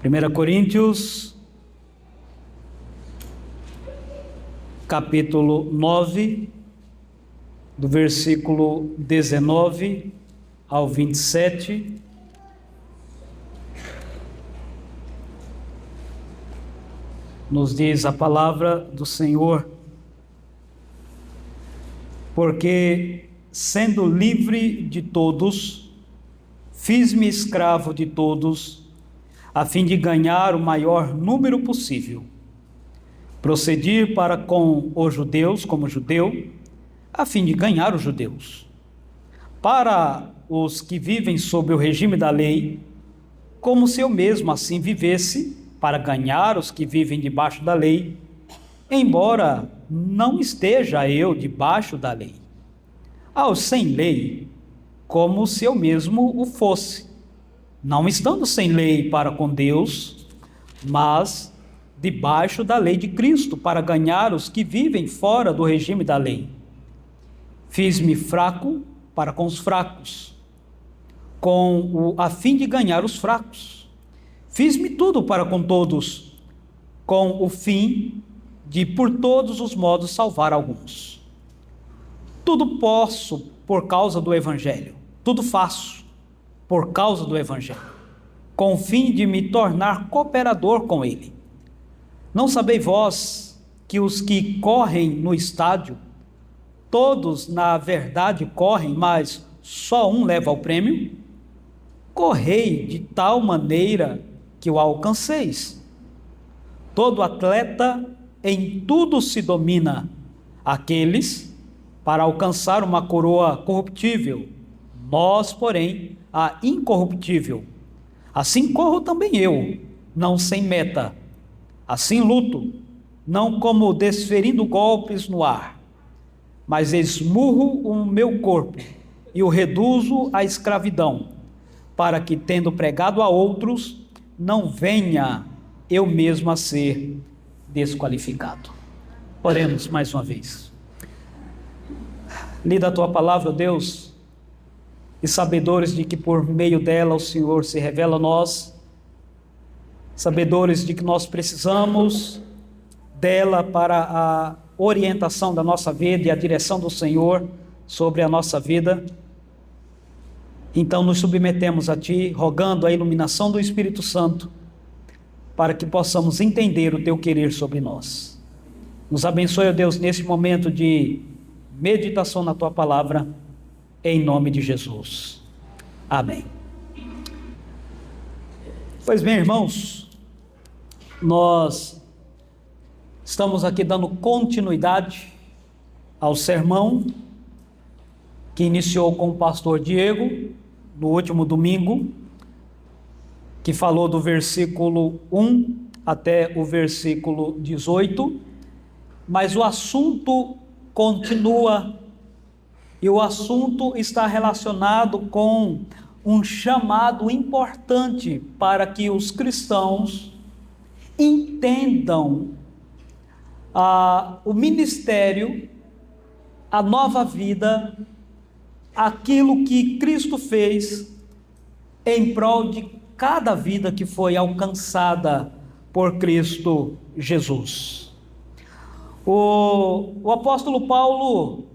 1 Coríntios, capítulo 9, do versículo 19 ao 27. Nos diz a palavra do Senhor: porque, sendo livre de todos, fiz-me escravo de todos, a fim de ganhar o maior número possível. Procedi para com os judeus como judeu, a fim de ganhar os judeus. Para os que vivem sob o regime da lei, como se eu mesmo assim vivesse, para ganhar os que vivem debaixo da lei, embora não esteja eu debaixo da lei. Aos sem lei, como se eu mesmo o fosse, não estando sem lei para com Deus, mas debaixo da lei de Cristo, para ganhar os que vivem fora do regime da lei. Fiz-me fraco para com os fracos, a fim de ganhar os fracos. Fiz-me tudo para com todos, com o fim de por todos os modos salvar alguns. Tudo posso por causa do Evangelho, tudo faço por causa do Evangelho, com o fim de me tornar cooperador com ele. Não sabeis vós que os que correm no estádio, todos na verdade correm, mas só um leva o prêmio? Correi de tal maneira que o alcanceis. Todo atleta em tudo se domina, aqueles para alcançar uma coroa corruptível, nós, porém, a incorruptível. Assim corro também eu, não sem meta. Assim luto, não como desferindo golpes no ar, mas esmurro o meu corpo e o reduzo à escravidão, para que, tendo pregado a outros, não venha eu mesmo a ser desqualificado. Oremos mais uma vez. Lida a tua palavra, Deus, e sabedores de que por meio dela o Senhor se revela a nós, sabedores de que nós precisamos dela para a orientação da nossa vida e a direção do Senhor sobre a nossa vida. Então nos submetemos a Ti, rogando a iluminação do Espírito Santo, para que possamos entender o Teu querer sobre nós. Nos abençoe, ó Deus, nesse momento de meditação na Tua palavra, em nome de Jesus. Amém. Pois bem, irmãos, nós estamos aqui dando continuidade ao sermão que iniciou com o pastor Diego no último domingo, que falou do versículo 1 até o versículo 18, mas o assunto continua, e o assunto está relacionado com um chamado importante para que os cristãos entendam o ministério, a nova vida, aquilo que Cristo fez em prol de cada vida que foi alcançada por Cristo Jesus. O apóstolo Paulo,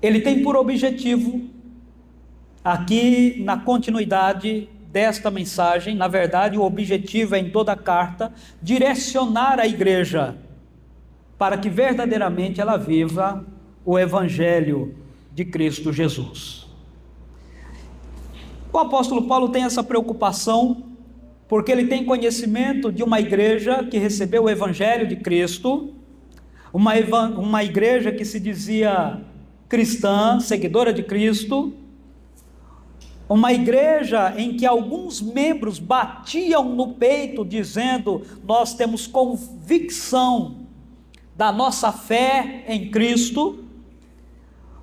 ele tem por objetivo, aqui na continuidade desta mensagem, na verdade o objetivo é em toda a carta, direcionar a igreja para que verdadeiramente ela viva o Evangelho de Cristo Jesus. O apóstolo Paulo tem essa preocupação porque ele tem conhecimento de uma igreja que recebeu o Evangelho de Cristo, uma igreja que se dizia cristã, seguidora de Cristo, uma igreja em que alguns membros batiam no peito dizendo: nós temos convicção da nossa fé em Cristo,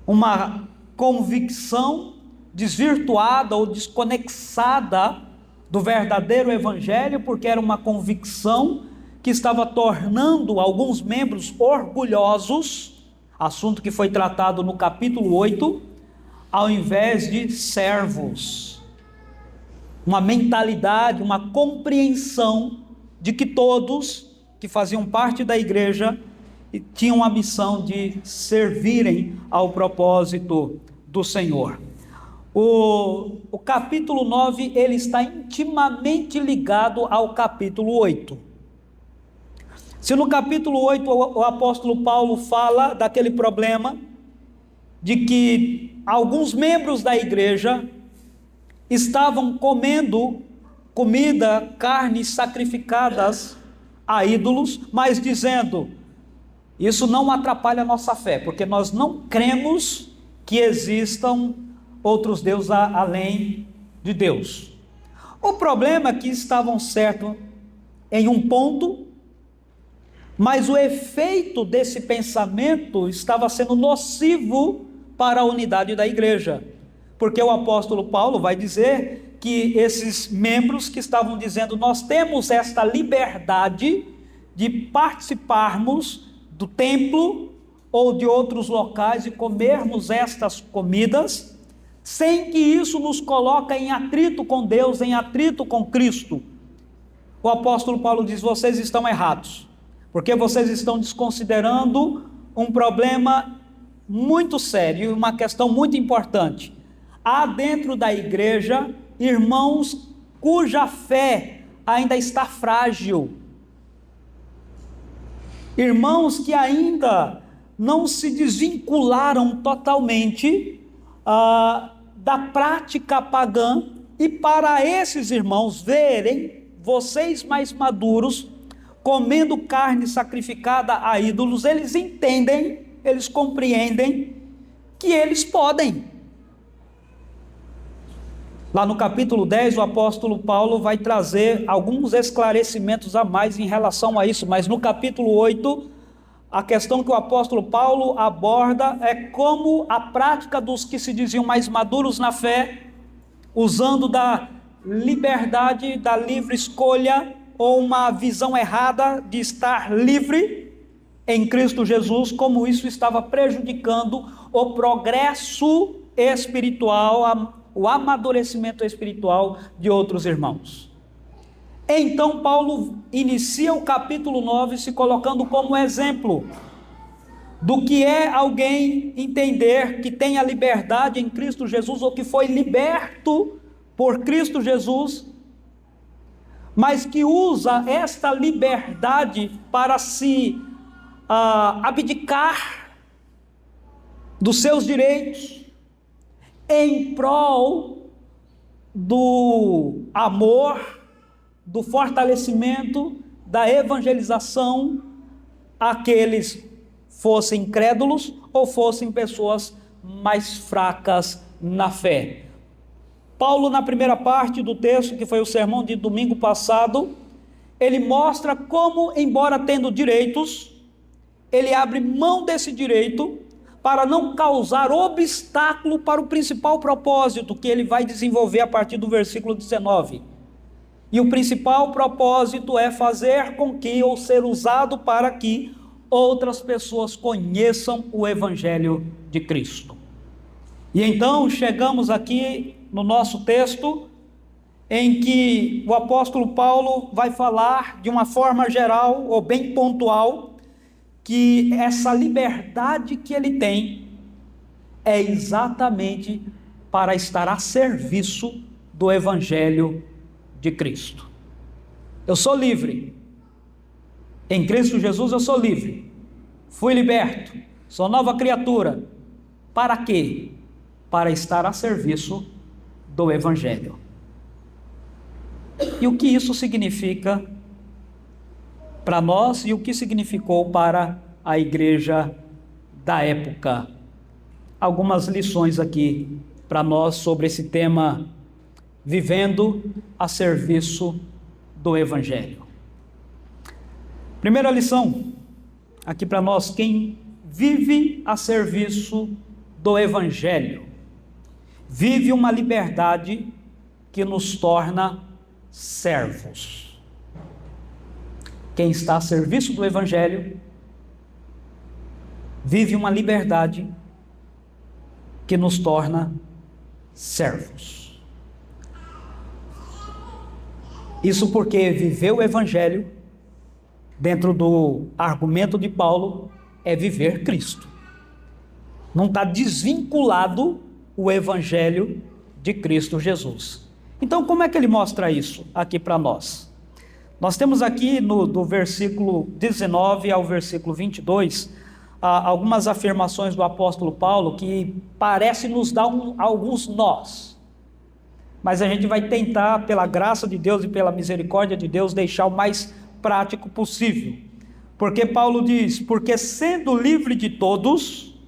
uma convicção desvirtuada ou desconexada do verdadeiro evangelho, porque era uma convicção que estava tornando alguns membros orgulhosos, assunto que foi tratado no capítulo 8, ao invés de servos. uma mentalidade, uma compreensão de que todos que faziam parte da igreja tinham a missão de servirem ao propósito do Senhor. O capítulo 9, ele está intimamente ligado ao capítulo 8. Se no capítulo 8 o apóstolo Paulo fala daquele problema de que alguns membros da igreja estavam comendo carnes sacrificadas a ídolos, mas dizendo: isso não atrapalha a nossa fé, porque nós não cremos que existam outros deuses além de Deus. O problema é que estavam certos em um ponto, mas o efeito desse pensamento estava sendo nocivo para a unidade da igreja, porque o apóstolo Paulo vai dizer que esses membros que estavam dizendo: nós temos esta liberdade de participarmos do templo ou de outros locais e comermos estas comidas, sem que isso nos coloque em atrito com Deus, em atrito com Cristo. O apóstolo Paulo diz: vocês estão errados, porque vocês estão desconsiderando um problema muito sério, uma questão muito importante. Há dentro da igreja irmãos cuja fé ainda está frágil, irmãos que ainda não se desvincularam totalmente da prática pagã, e para esses irmãos verem vocês mais maduros comendo carne sacrificada a ídolos, eles entendem, eles compreendem que eles podem. Lá no capítulo 10, o apóstolo Paulo vai trazer alguns esclarecimentos a mais em relação a isso, mas no capítulo 8, a questão que o apóstolo Paulo aborda é como a prática dos que se diziam mais maduros na fé, usando da liberdade, da livre escolha, ou uma visão errada de estar livre em Cristo Jesus, como isso estava prejudicando o progresso espiritual, o amadurecimento espiritual de outros irmãos. Então Paulo inicia o capítulo 9 se colocando como exemplo do que é alguém entender que tem a liberdade em Cristo Jesus, ou que foi liberto por Cristo Jesus, mas que usa esta liberdade para se abdicar dos seus direitos em prol do amor, do fortalecimento, da evangelização àqueles, fossem incrédulos ou fossem pessoas mais fracas na fé. Paulo, na primeira parte do texto, que foi o sermão de domingo passado, ele mostra como, embora tendo direitos, ele abre mão desse direito para não causar obstáculo para o principal propósito que ele vai desenvolver a partir do versículo 19. E o principal propósito é fazer com que, ou ser usado para que, outras pessoas conheçam o Evangelho de Cristo. E então chegamos aqui no nosso texto, em que o apóstolo Paulo vai falar de uma forma geral, ou bem pontual, que essa liberdade que ele tem é exatamente para estar a serviço do Evangelho de Cristo. Eu sou livre, em Cristo Jesus eu sou livre, fui liberto, sou nova criatura. Para quê? Para estar a serviço do Evangelho. E o que isso significa para nós e o que significou para a igreja da época? Algumas lições aqui para nós sobre esse tema, vivendo a serviço do Evangelho. Primeira lição aqui para nós: quem vive a serviço do Evangelho vive uma liberdade que nos torna servos. Quem está a serviço do Evangelho vive uma liberdade que nos torna servos. Isso porque viver o Evangelho, dentro do argumento de Paulo, é viver Cristo. Não está desvinculado o Evangelho de Cristo Jesus. Então, como é que ele mostra isso aqui para nós? Nós temos aqui do versículo 19 ao versículo 22, algumas afirmações do apóstolo Paulo que parecem nos dar alguns nós. Mas a gente vai tentar, pela graça de Deus e pela misericórdia de Deus, deixar o mais prático possível. Porque Paulo diz: porque sendo livre de todos,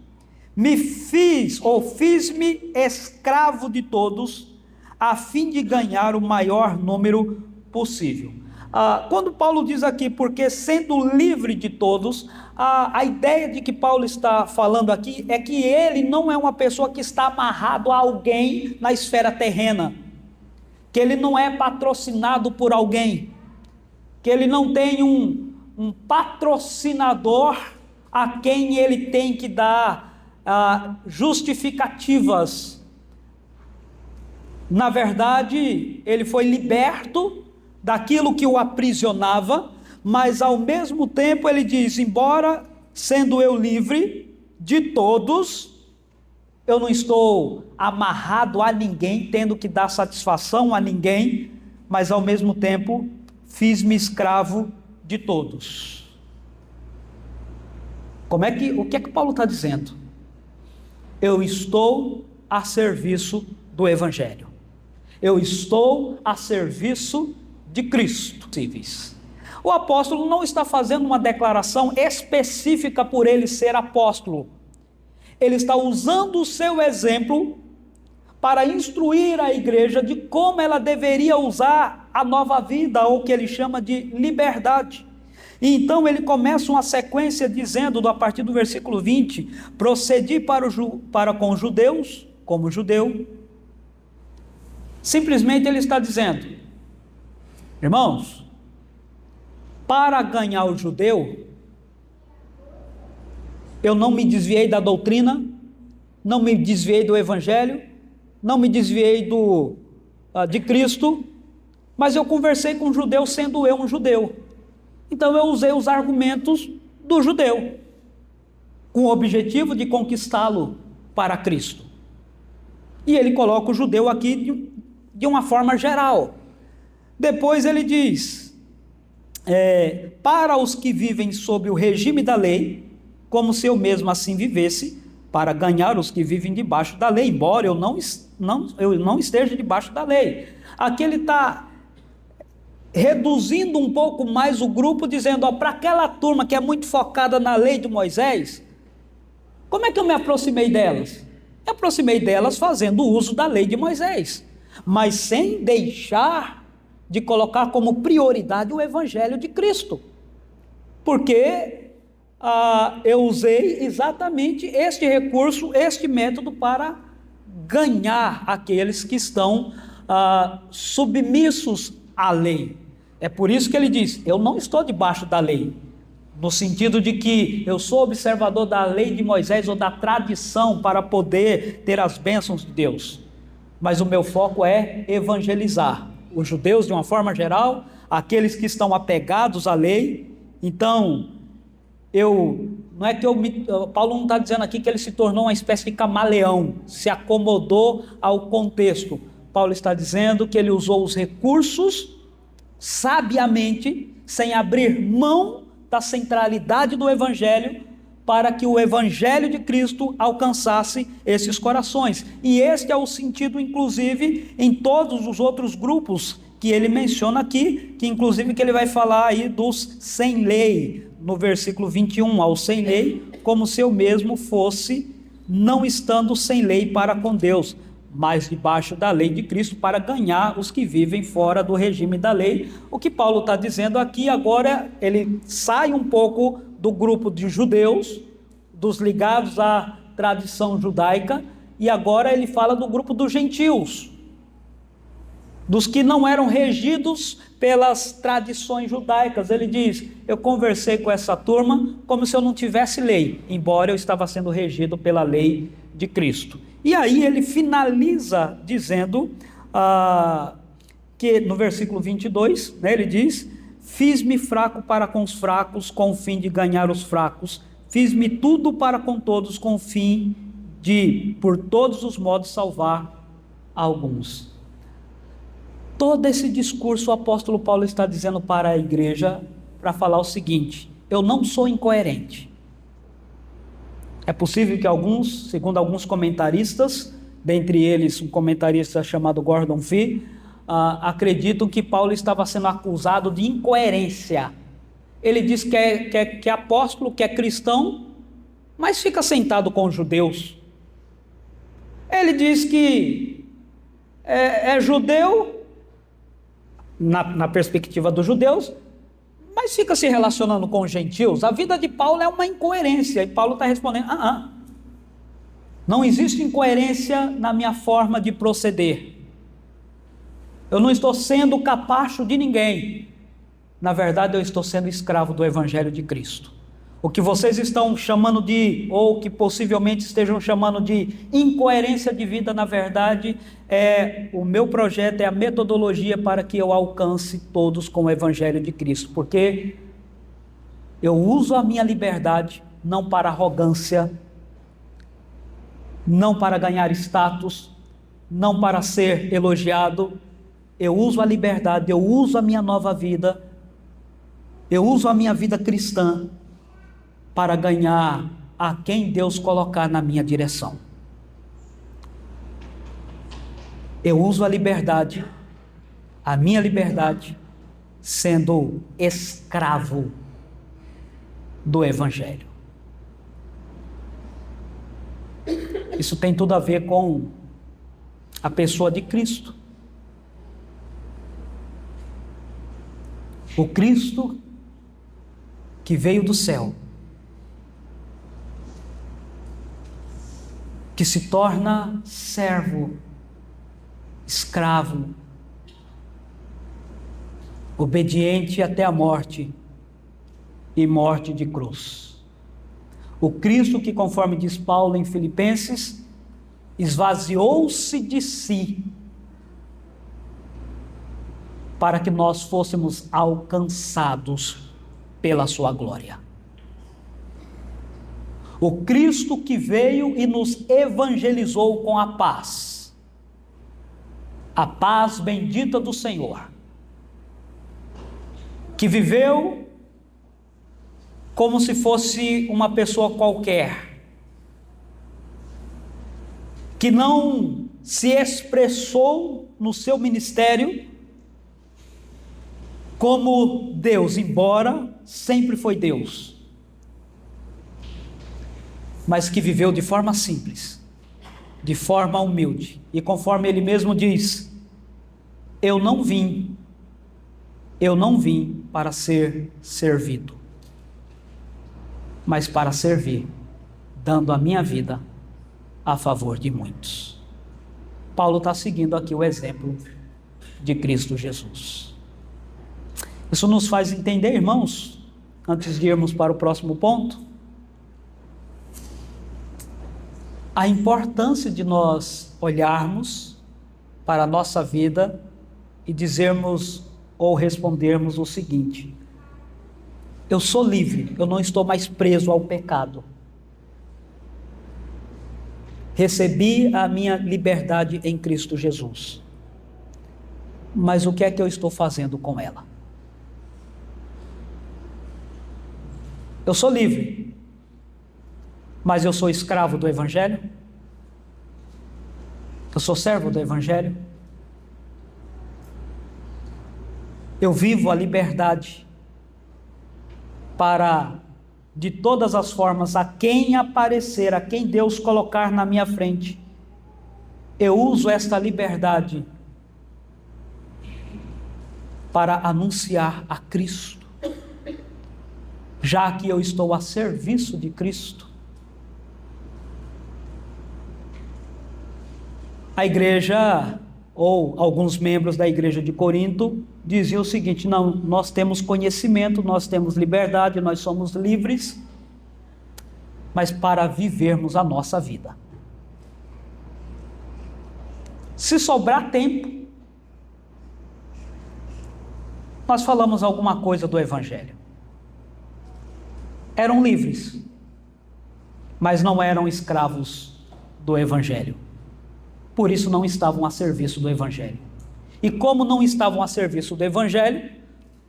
fiz-me escravo de todos, a fim de ganhar o maior número possível. Quando Paulo diz aqui, porque sendo livre de todos, a ideia de que Paulo está falando aqui é que ele não é uma pessoa que está amarrado a alguém na esfera terrena, que ele não é patrocinado por alguém, que ele não tem um patrocinador a quem ele tem que dar justificativas. Na verdade, ele foi liberto daquilo que o aprisionava, mas ao mesmo tempo ele diz: embora sendo eu livre de todos, eu não estou amarrado a ninguém, tendo que dar satisfação a ninguém, mas ao mesmo tempo fiz-me escravo de todos. O que é que Paulo está dizendo? Eu estou a serviço do Evangelho. Eu estou a serviço de Cristo. O apóstolo não está fazendo uma declaração específica por ele ser apóstolo. Ele está usando o seu exemplo para instruir a igreja de como ela deveria usar a nova vida, ou o que ele chama de liberdade. E então ele começa uma sequência dizendo, a partir do versículo 20: procedi para com os judeus, como judeu. Simplesmente ele está dizendo: irmãos, para ganhar o judeu, eu não me desviei da doutrina, não me desviei do Evangelho, não me desviei de Cristo, mas eu conversei com o judeu sendo eu um judeu. Então eu usei os argumentos do judeu, com o objetivo de conquistá-lo para Cristo. E ele coloca o judeu aqui de uma forma geral. Depois ele diz: para os que vivem sob o regime da lei, como se eu mesmo assim vivesse, para ganhar os que vivem debaixo da lei, embora eu não esteja debaixo da lei. Aqui ele está reduzindo um pouco mais o grupo, dizendo: para aquela turma que é muito focada na lei de Moisés, como é que eu me aproximei delas? Me aproximei delas fazendo uso da lei de Moisés, mas sem deixar de colocar como prioridade o Evangelho de Cristo, porque eu usei exatamente este recurso, este método para ganhar aqueles que estão submissos à lei. É por isso que ele diz: eu não estou debaixo da lei, no sentido de que eu sou observador da lei de Moisés ou da tradição para poder ter as bênçãos de Deus, mas o meu foco é evangelizar os judeus de uma forma geral, aqueles que estão apegados à lei. Então, Paulo não está dizendo aqui que ele se tornou uma espécie de camaleão, se acomodou ao contexto. Paulo está dizendo que ele usou os recursos sabiamente, sem abrir mão da centralidade do Evangelho, para que o Evangelho de Cristo alcançasse esses corações. E este é o sentido, inclusive, em todos os outros grupos que ele menciona aqui, que inclusive que ele vai falar aí dos sem lei, no versículo 21, ao sem lei, como se eu mesmo fosse não estando sem lei para com Deus, mas debaixo da lei de Cristo, para ganhar os que vivem fora do regime da lei. O que Paulo está dizendo aqui agora, ele sai um pouco do grupo de judeus, dos ligados à tradição judaica, e agora ele fala do grupo dos gentios, dos que não eram regidos pelas tradições judaicas. Ele diz: eu conversei com essa turma como se eu não tivesse lei, embora eu estava sendo regido pela lei de Cristo. E aí ele finaliza dizendo que no versículo 22, né, ele diz: fiz-me fraco para com os fracos, com o fim de ganhar os fracos. Fiz-me tudo para com todos, com o fim de, por todos os modos, salvar alguns. Todo esse discurso o apóstolo Paulo está dizendo para a igreja, para falar o seguinte: eu não sou incoerente. É possível que alguns, segundo alguns comentaristas, dentre eles um comentarista chamado Gordon Fee, acreditam que Paulo estava sendo acusado de incoerência. Ele diz que é apóstolo, que é cristão, mas fica sentado com os judeus. Ele diz que é judeu, na perspectiva dos judeus, mas fica se relacionando com os gentios. A vida de Paulo é uma incoerência, e Paulo está respondendo: não existe incoerência na minha forma de proceder. Eu não estou sendo capacho de ninguém. Na verdade, eu estou sendo escravo do Evangelho de Cristo. O que vocês estão chamando de, ou que possivelmente estejam chamando de incoerência de vida, na verdade, é o meu projeto, é a metodologia para que eu alcance todos com o Evangelho de Cristo. Porque eu uso a minha liberdade não para arrogância, não para ganhar status, não para ser elogiado. Eu uso a liberdade, eu uso a minha nova vida, eu uso a minha vida cristã para ganhar a quem Deus colocar na minha direção. Eu uso a liberdade, a minha liberdade, sendo escravo do Evangelho. Isso tem tudo a ver com a pessoa de Cristo. O Cristo que veio do céu, que se torna servo, escravo, obediente até a morte, e morte de cruz. O Cristo que, conforme diz Paulo em Filipenses, esvaziou-se de si, para que nós fôssemos alcançados pela sua glória. O Cristo que veio e nos evangelizou com a paz bendita do Senhor, que viveu como se fosse uma pessoa qualquer, que não se expressou no seu ministério como Deus, embora sempre foi Deus, mas que viveu de forma simples, de forma humilde, e conforme ele mesmo diz: eu não vim para ser servido, mas para servir, dando a minha vida a favor de muitos. Paulo está seguindo aqui o exemplo de Cristo Jesus. Isso nos faz entender, irmãos, antes de irmos para o próximo ponto, a importância de nós olharmos para a nossa vida e dizermos ou respondermos o seguinte: eu sou livre, eu não estou mais preso ao pecado. Recebi a minha liberdade em Cristo Jesus. Mas o que é que eu estou fazendo com ela? Eu sou livre, mas eu sou escravo do Evangelho? Eu sou servo do Evangelho? Eu vivo a liberdade para, de todas as formas, a quem aparecer, a quem Deus colocar na minha frente, eu uso esta liberdade para anunciar a Cristo, já que eu estou a serviço de Cristo. A igreja, ou alguns membros da igreja de Corinto, diziam o seguinte: não, nós temos conhecimento, nós temos liberdade, nós somos livres, mas para vivermos a nossa vida. Se sobrar tempo, nós falamos alguma coisa do Evangelho. Eram livres, mas não eram escravos do Evangelho. Por isso não estavam a serviço do Evangelho. E como não estavam a serviço do Evangelho,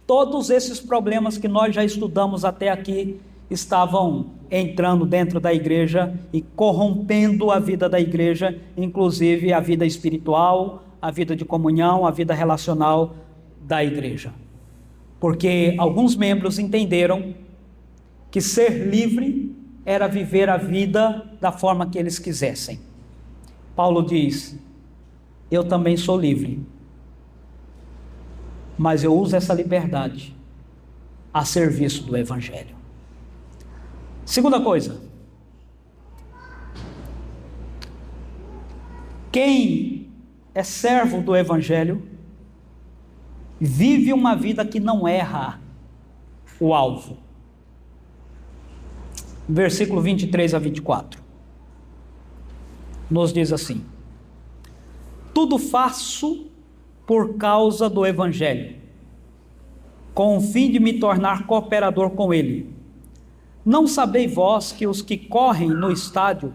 todos esses problemas que nós já estudamos até aqui estavam entrando dentro da igreja e corrompendo a vida da igreja, inclusive a vida espiritual, a vida de comunhão, a vida relacional da igreja. Porque alguns membros entenderam que ser livre era viver a vida da forma que eles quisessem. Paulo diz: eu também sou livre, mas eu uso essa liberdade a serviço do Evangelho. Segunda coisa, quem é servo do Evangelho vive uma vida que não erra o alvo. Versículo 23 a 24 nos diz assim: tudo faço por causa do Evangelho, com o fim de me tornar cooperador com ele. Não sabeis vós que os que correm no estádio,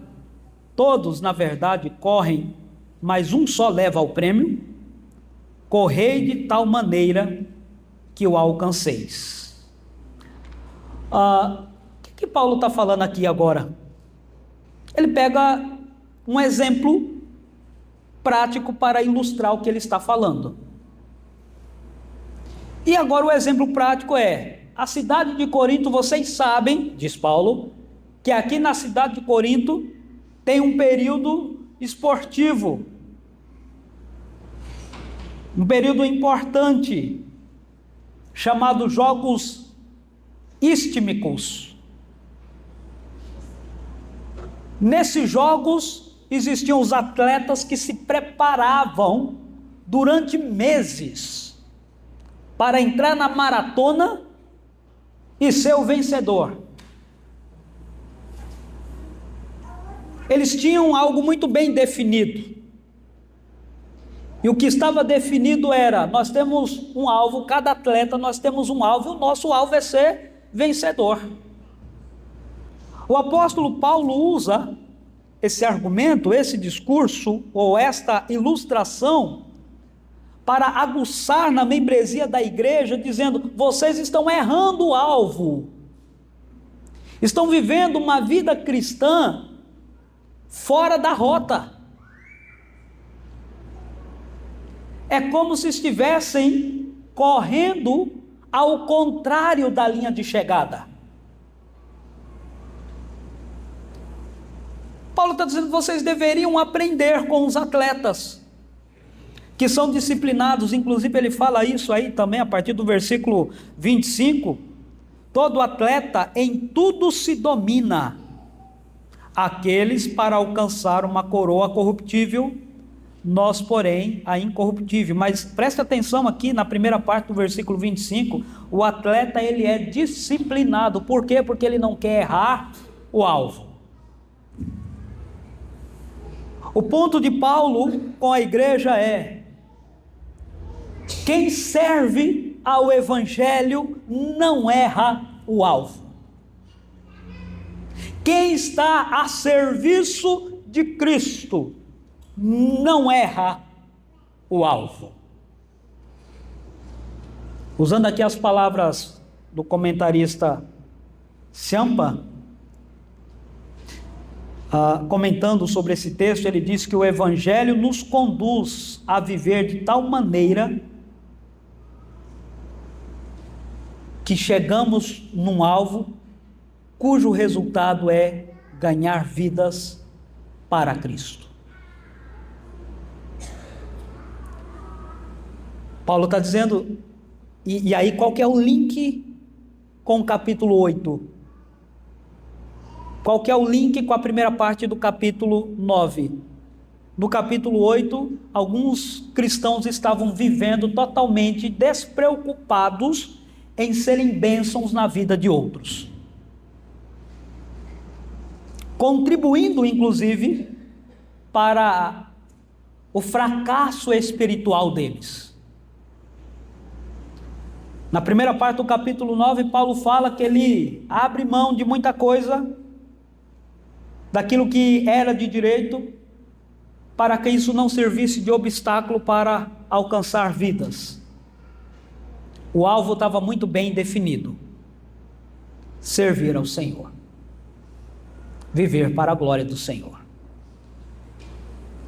todos na verdade correm, mas um só leva ao prêmio? Correi de tal maneira que o alcanceis. O que Paulo está falando aqui agora? Ele pega um exemplo prático para ilustrar o que ele está falando. E agora o exemplo prático é: a cidade de Corinto, vocês sabem, diz Paulo, que aqui na cidade de Corinto tem um período esportivo, um período importante, chamado Jogos Istmicos. Nesses jogos existiam os atletas que se preparavam durante meses para entrar na maratona e ser o vencedor. Eles tinham algo muito bem definido. E o que estava definido era: nós temos um alvo, cada atleta nós temos um alvo, e o nosso alvo é ser vencedor. O apóstolo Paulo usa esse argumento, esse discurso, ou esta ilustração, para aguçar na membresia da igreja, dizendo: vocês estão errando o alvo, estão vivendo uma vida cristã fora da rota. É como se estivessem correndo ao contrário da linha de chegada. Paulo está dizendo: vocês deveriam aprender com os atletas que são disciplinados. Inclusive ele fala isso aí também a partir do versículo 25. Todo atleta em tudo se domina, aqueles para alcançar uma coroa corruptível, nós porém a incorruptível. Mas preste atenção aqui na primeira parte do versículo 25, o atleta ele é disciplinado. Por quê? Porque ele não quer errar o alvo. O ponto de Paulo com a igreja é: quem serve ao Evangelho não erra o alvo. Quem está a serviço de Cristo não erra o alvo. Usando aqui as palavras do comentarista Ciampa, comentando sobre esse texto, ele diz que o Evangelho nos conduz a viver de tal maneira que chegamos num alvo cujo resultado é ganhar vidas para Cristo. Paulo está dizendo, e aí qual que é o link com o capítulo 8? Qual que é o link com a primeira parte do capítulo 9? No capítulo 8, alguns cristãos estavam vivendo totalmente despreocupados em serem bênçãos na vida de outros, contribuindo inclusive para o fracasso espiritual deles. Na primeira parte do capítulo 9, Paulo fala que ele abre mão de muita coisa, daquilo que era de direito, para que isso não servisse de obstáculo para alcançar vidas. O alvo estava muito bem definido: servir ao Senhor, viver para a glória do Senhor.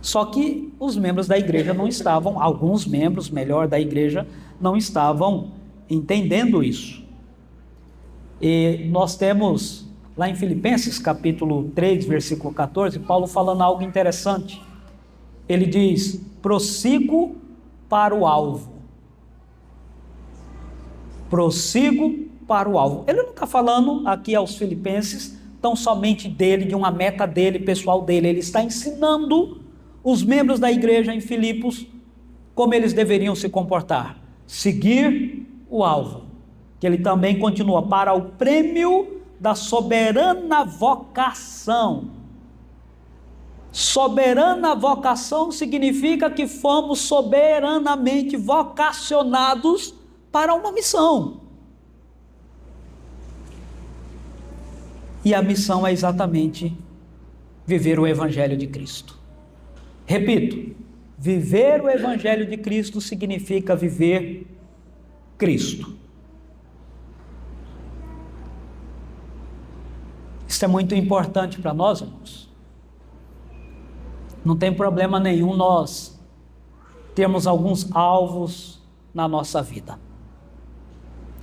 Só que os membros da igreja não estavam, alguns membros, melhor, da igreja, não estavam entendendo isso. E nós temos lá em Filipenses capítulo 3, versículo 14, Paulo falando algo interessante. Ele diz: prossigo para o alvo. Prossigo para o alvo. Ele não está falando aqui aos filipenses tão somente dele, de uma meta dele, pessoal dele. Ele está ensinando os membros da igreja em Filipos como eles deveriam se comportar. Seguir o alvo. Que ele também continua: para o prêmio da soberana vocação. Soberana vocação significa que fomos soberanamente vocacionados para uma missão. E a missão é exatamente viver o Evangelho de Cristo. Repito, viver o Evangelho de Cristo significa viver Cristo. Isso é muito importante para nós, irmãos. Não tem problema nenhum nós termos alguns alvos na nossa vida,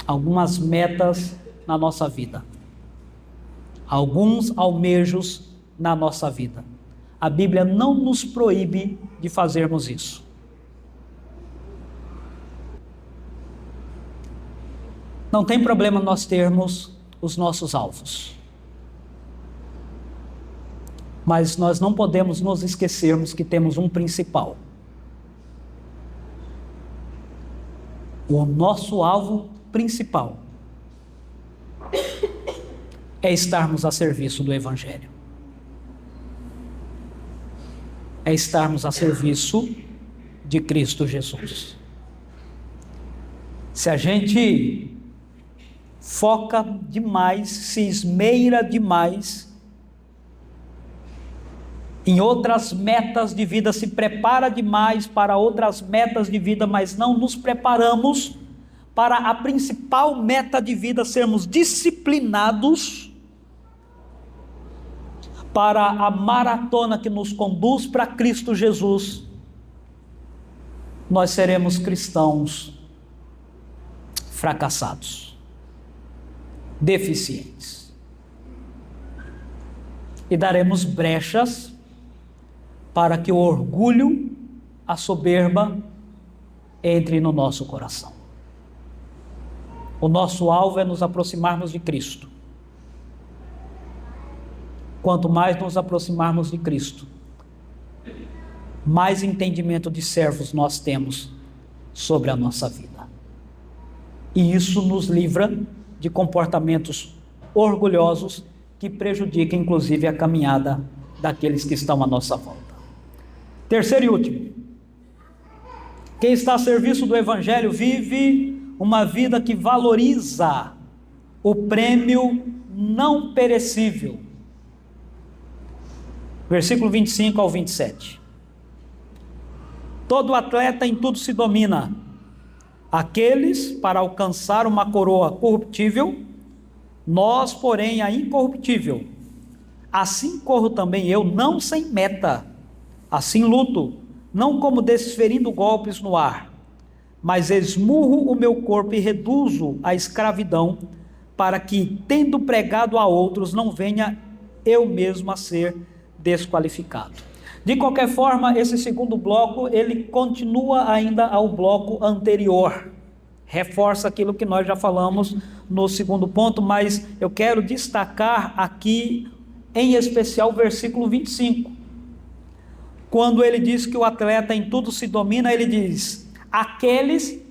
algumas metas na nossa vida, alguns almejos na nossa vida. A Bíblia não nos proíbe de fazermos isso. Não tem problema nós termos os nossos alvos. Mas nós não podemos nos esquecermos que temos um principal. O nosso alvo principal é estarmos a serviço do Evangelho. É estarmos a serviço de Cristo Jesus. Se a gente foca demais, se esmeira demais em outras metas de vida, se prepara demais para outras metas de vida, mas não nos preparamos para a principal meta de vida, sermos disciplinados para a maratona que nos conduz para Cristo Jesus, nós seremos cristãos fracassados, deficientes, e daremos brechas para que o orgulho, a soberba, entre no nosso coração. O nosso alvo é nos aproximarmos de Cristo. Quanto mais nos aproximarmos de Cristo, mais entendimento de servos nós temos sobre a nossa vida. E isso nos livra de comportamentos orgulhosos que prejudicam inclusive a caminhada daqueles que estão à nossa volta. Terceiro e último, quem está a serviço do Evangelho vive uma vida que valoriza o prêmio não perecível. Versículo 25 ao 27. Todo atleta em tudo se domina. Aqueles para alcançar uma coroa corruptível, nós, porém, a incorruptível. Assim corro também eu, não sem meta. Assim luto, não como desferindo golpes no ar, mas esmurro o meu corpo e reduzo a escravidão, para que, tendo pregado a outros, não venha eu mesmo a ser desqualificado. De qualquer forma, esse segundo bloco, ele continua ainda ao bloco anterior, reforça aquilo que nós já falamos no segundo ponto, mas eu quero destacar aqui, em especial, o versículo 25. Quando ele diz que o atleta em tudo se domina, ele diz, aqueles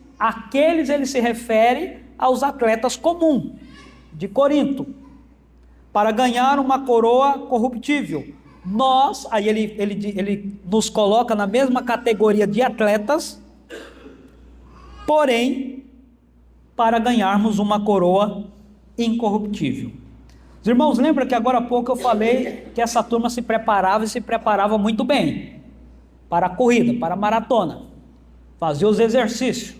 ele se refere aos atletas comuns de Corinto, para ganhar uma coroa corruptível. Nós, aí ele nos coloca na mesma categoria de atletas, porém, para ganharmos uma coroa incorruptível. Os irmãos, lembram que agora há pouco eu falei que essa turma se preparava e se preparava muito bem para a corrida, para a maratona, fazia os exercícios,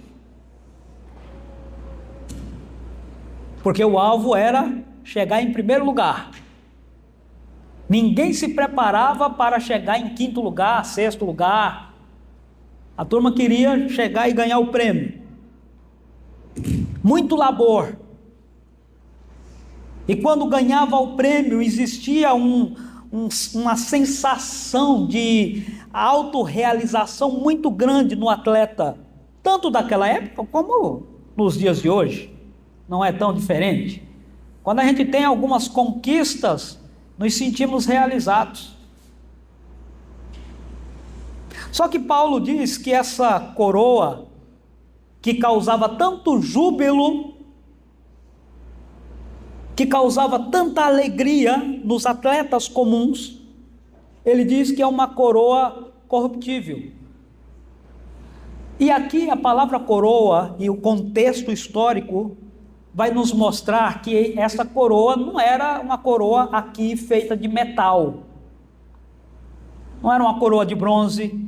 porque o alvo era chegar em primeiro lugar. Ninguém se preparava para chegar em quinto lugar, sexto lugar. A turma queria chegar e ganhar o prêmio. Muito labor. E quando ganhava o prêmio, existia uma sensação de autorrealização muito grande no atleta, tanto daquela época como nos dias de hoje. Não é tão diferente. Quando a gente tem algumas conquistas, nos sentimos realizados. Só que Paulo diz que essa coroa, que causava tanto júbilo, que causava tanta alegria nos atletas comuns, ele diz que é uma coroa corruptível. E aqui a palavra coroa e o contexto histórico vai nos mostrar que essa coroa não era uma coroa aqui feita de metal, não era uma coroa de bronze,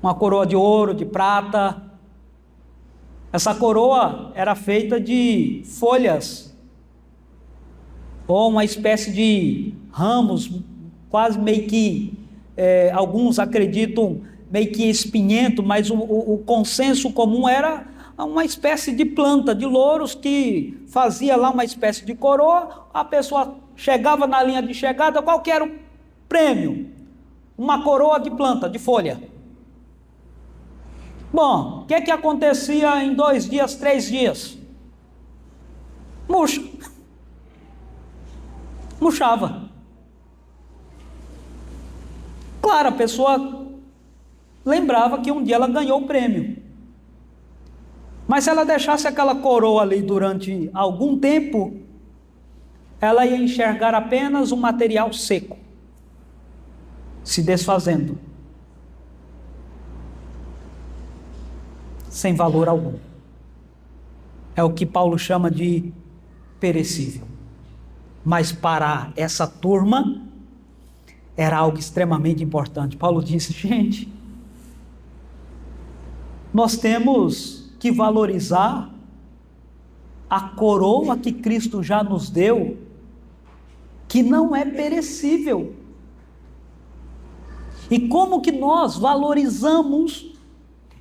uma coroa de ouro, de prata. Essa coroa era feita de folhas, ou uma espécie de ramos, quase meio que, alguns acreditam meio que espinhento, mas o consenso comum era uma espécie de planta, de louros, que fazia lá uma espécie de coroa. A pessoa chegava na linha de chegada, qual que era o prêmio? Uma coroa de planta, de folha. Bom, o que acontecia em 2 dias, 3 dias? Murchava. Claro, a pessoa lembrava que um dia ela ganhou o prêmio. Mas se ela deixasse aquela coroa ali durante algum tempo, ela ia enxergar apenas um material seco, se desfazendo, sem valor algum. É o que Paulo chama de perecível. Mas para essa turma era algo extremamente importante. Paulo disse: gente, nós temos que valorizar a coroa que Cristo já nos deu, que não é perecível. E como que nós valorizamos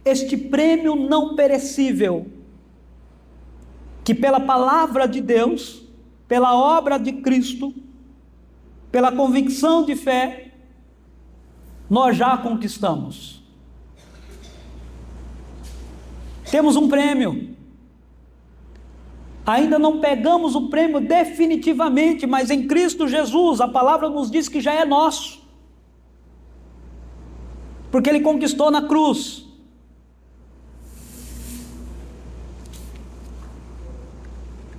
este prêmio não perecível, que pela palavra de Deus, pela obra de Cristo, pela convicção de fé, nós já conquistamos. Temos um prêmio. Ainda não pegamos o prêmio definitivamente, mas em Cristo Jesus, a palavra nos diz que já é nosso, porque Ele conquistou na cruz.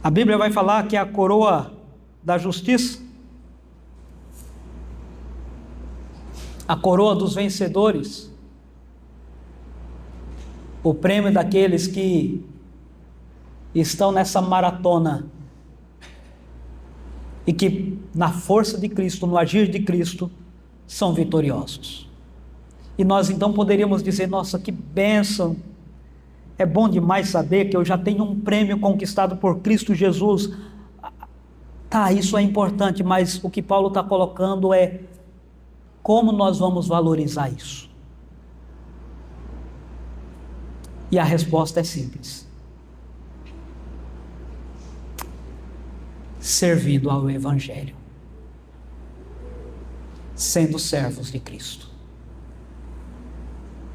A Bíblia vai falar que é a coroa da justiça, a coroa dos vencedores, o prêmio daqueles que estão nessa maratona e que na força de Cristo, no agir de Cristo, são vitoriosos. E nós então poderíamos dizer: nossa, que bênção! É bom demais saber que eu já tenho um prêmio conquistado por Cristo Jesus. Tá, isso é importante, mas o que Paulo está colocando é como nós vamos valorizar isso. E a resposta é simples: servindo ao Evangelho, sendo servos de Cristo.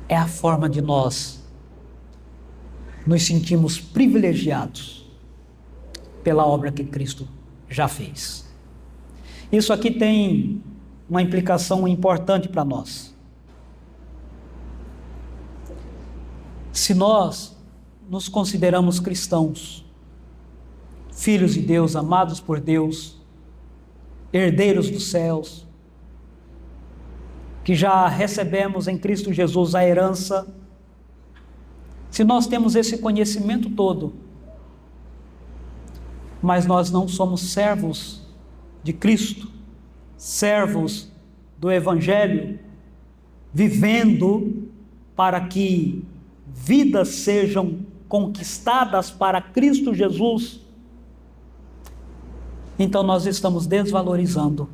É a forma de nós nos sentimos privilegiados pela obra que Cristo já fez. Isso aqui tem uma implicação importante para nós. Se nós nos consideramos cristãos, filhos de Deus, amados por Deus, herdeiros dos céus, que já recebemos em Cristo Jesus a herança, Se nós temos esse conhecimento todo, mas nós não somos servos de Cristo, servos do Evangelho, vivendo para que vidas sejam conquistadas para Cristo Jesus, então nós estamos desvalorizando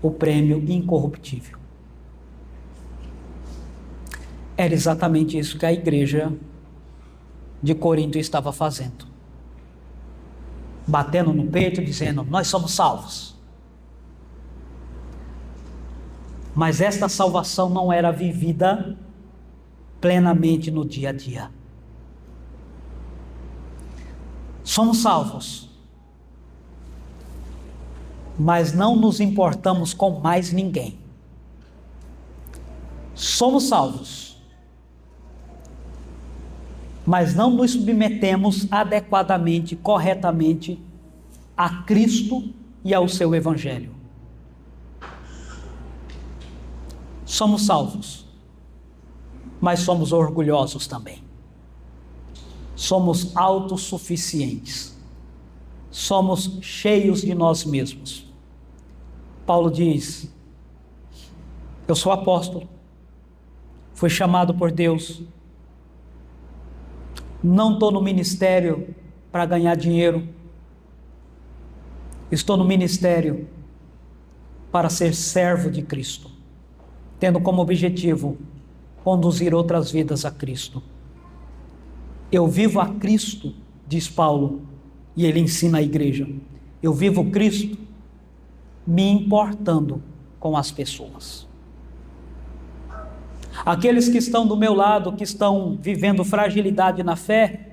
o prêmio incorruptível. Era exatamente isso que a igreja de Corinto estava fazendo. Batendo no peito, dizendo: nós somos salvos. Mas esta salvação não era vivida plenamente no dia a dia. Somos salvos, mas não nos importamos com mais ninguém. Somos salvos, mas não nos submetemos adequadamente, corretamente a Cristo e ao seu Evangelho. Somos salvos, mas somos orgulhosos também. Somos autossuficientes. Somos cheios de nós mesmos. Paulo diz: eu sou apóstolo, fui chamado por Deus, não estou no ministério para ganhar dinheiro, estou no ministério para ser servo de Cristo, tendo como objetivo conduzir outras vidas a Cristo. Eu vivo a Cristo, diz Paulo, e ele ensina a igreja. Eu vivo Cristo me importando com as pessoas. Aqueles que estão do meu lado, que estão vivendo fragilidade na fé,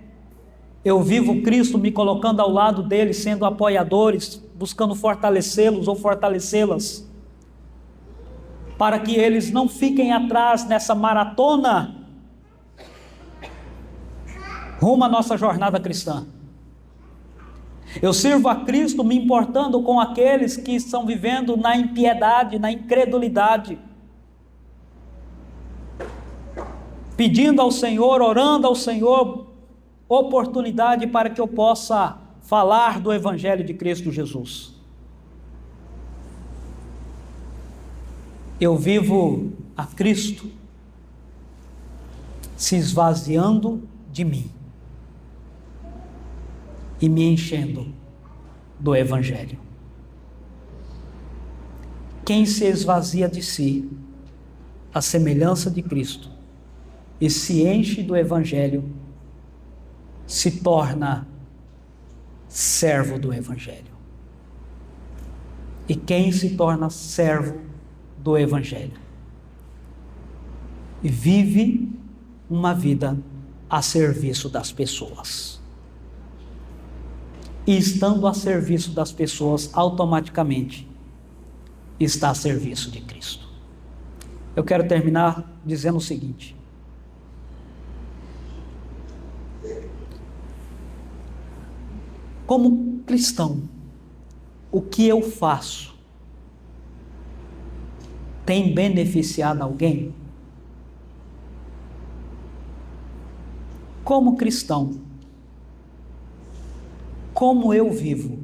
eu vivo Cristo me colocando ao lado deles, sendo apoiadores, buscando fortalecê-los ou fortalecê-las, para que eles não fiquem atrás nessa maratona rumo à nossa jornada cristã. Eu sirvo a Cristo me importando com aqueles que estão vivendo na impiedade, na incredulidade, pedindo ao Senhor, orando ao Senhor, oportunidade para que eu possa falar do Evangelho de Cristo Jesus. Eu vivo a Cristo se esvaziando de mim e me enchendo do Evangelho. Quem se esvazia de si, à semelhança de Cristo, e se enche do Evangelho, se torna servo do Evangelho. E quem se torna servo do Evangelho e vive uma vida a serviço das pessoas. E estando a serviço das pessoas, automaticamente está a serviço de Cristo. Eu quero terminar dizendo o seguinte: como cristão, o que eu faço tem beneficiado alguém? Como cristão, como eu vivo,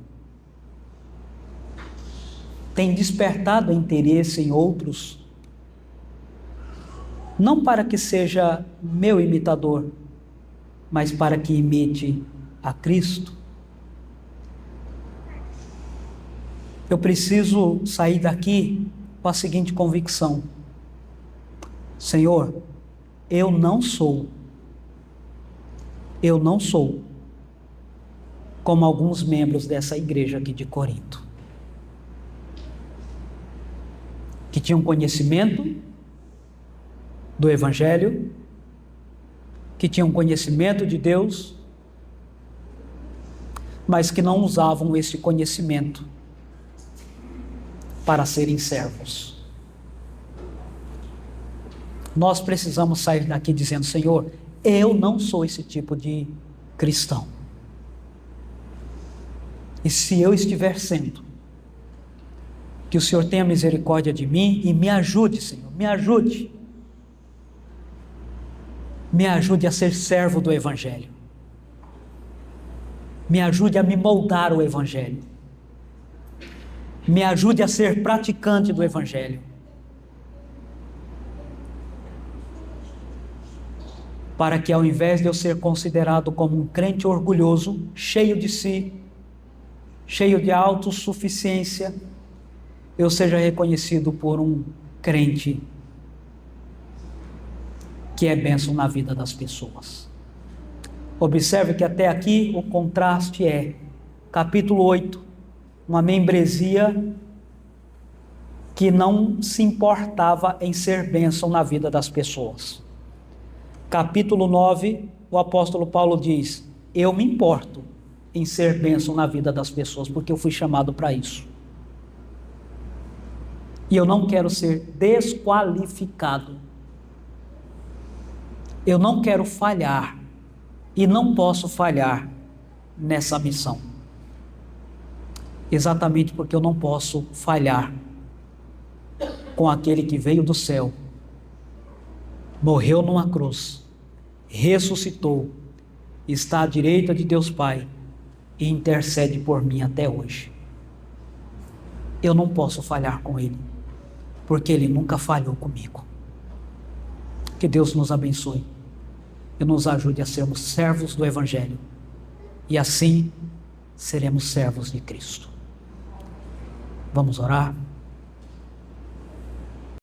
tem despertado interesse em outros? Não para que seja meu imitador, mas para que imite a Cristo? Eu preciso sair daqui com a seguinte convicção: Senhor, eu não sou como alguns membros dessa igreja aqui de Corinto, que tinham conhecimento do Evangelho, que tinham conhecimento de Deus, mas que não usavam esse conhecimento para serem servos. Nós precisamos sair daqui dizendo: Senhor, eu não sou esse tipo de cristão. E se eu estiver sendo, que o Senhor tenha misericórdia de mim e me ajude, Senhor, me ajude Me ajude a ser servo do Evangelho. Me ajude a me moldar o Evangelho. Me ajude a ser praticante do Evangelho. Para que, ao invés de eu ser considerado como um crente orgulhoso, cheio de si, cheio de autossuficiência, eu seja reconhecido por um crente que é bênção na vida das pessoas. Observe que até aqui o contraste é, capítulo 8, uma membresia que não se importava em ser bênção na vida das pessoas. Capítulo 9, o apóstolo Paulo diz: eu me importo em ser bênção na vida das pessoas, porque eu fui chamado para isso. E eu não quero ser desqualificado. Eu não quero falhar e não posso falhar nessa missão. Exatamente porque eu não posso falhar com aquele que veio do céu, morreu numa cruz, ressuscitou, está à direita de Deus Pai e intercede por mim até hoje. Eu não posso falhar com Ele, porque Ele nunca falhou comigo. Que Deus nos abençoe e nos ajude a sermos servos do Evangelho, e assim seremos servos de Cristo. Vamos orar?